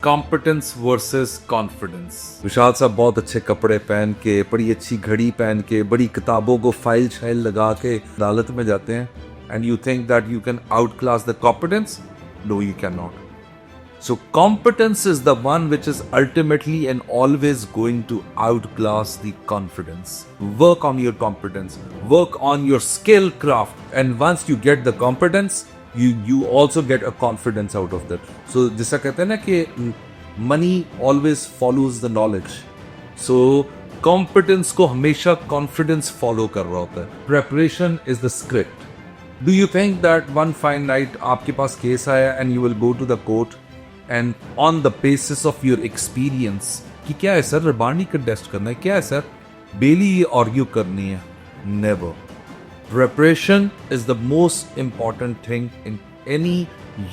Competence versus confidence. विशाल साहब बहुत अच्छे कपड़े पहन के, बड़ी अच्छी घड़ी पहन के, बड़ी किताबों को फाइल शाइल लगा के अदालत में जाते हैं and you think that you can outclass the competence. No, you can not. So competence is the one which is ultimately and always going to outclass the confidence. Work on your competence, work on your skill craft, and once you get the competence, you also get a confidence out of that. So जैसा कहते हैं ना कि money always follows the knowledge. So competence को हमेशा confidence follow कर रहा होता है. Preparation is the script. Do you think that one fine night आपके पास केस आया and you will go to the court and on the basis of your experience कि क्या है सर, रिमांड कंटेस्ट करना है, क्या है सर, बेली आर्ग्यू करनी है? Never. Preparation is the most important thing in any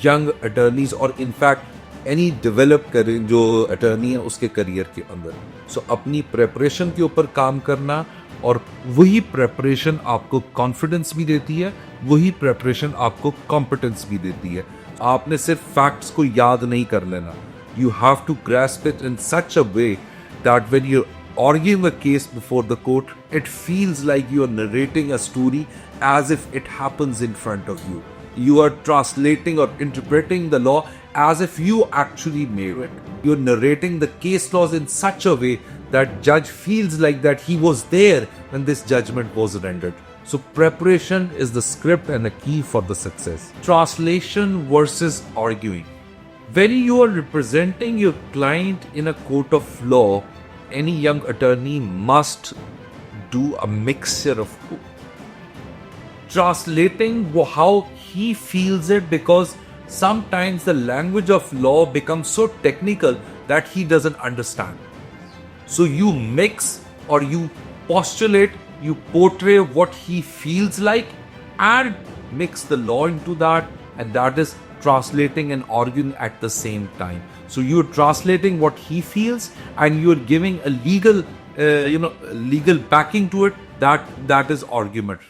young attorneys और इनफैक्ट एनी डेवलप कर जो अटर्नी है उसके करियर के अंदर. सो अपनी प्रिपरेशन के ऊपर काम करना, और वही प्रिपरेशन आपको कॉन्फिडेंस भी देती है, वही प्रिपरेशन आपको कॉम्पिटेंस भी देती है. आपने सिर्फ फैक्ट्स को याद नहीं कर लेना. You have to grasp it in such a way that when you arguing a case before the court, it feels like you are narrating a story as if it happens in front of you. You are translating or interpreting the law as if you actually made it. You're narrating the case laws in such a way that judge feels like that he was there when this judgment was rendered. So preparation is the script and a key for the success. Translation versus arguing. When you are representing your client in a court of law, any young attorney must do a mixture of both. Translating how he feels it, because sometimes the language of law becomes so technical that he doesn't understand. So you mix or you postulate, you portray what he feels like and mix the law into that, and that is translating and arguing at the same time. So you're translating what he feels and you're giving a legal legal backing to it. That is argument.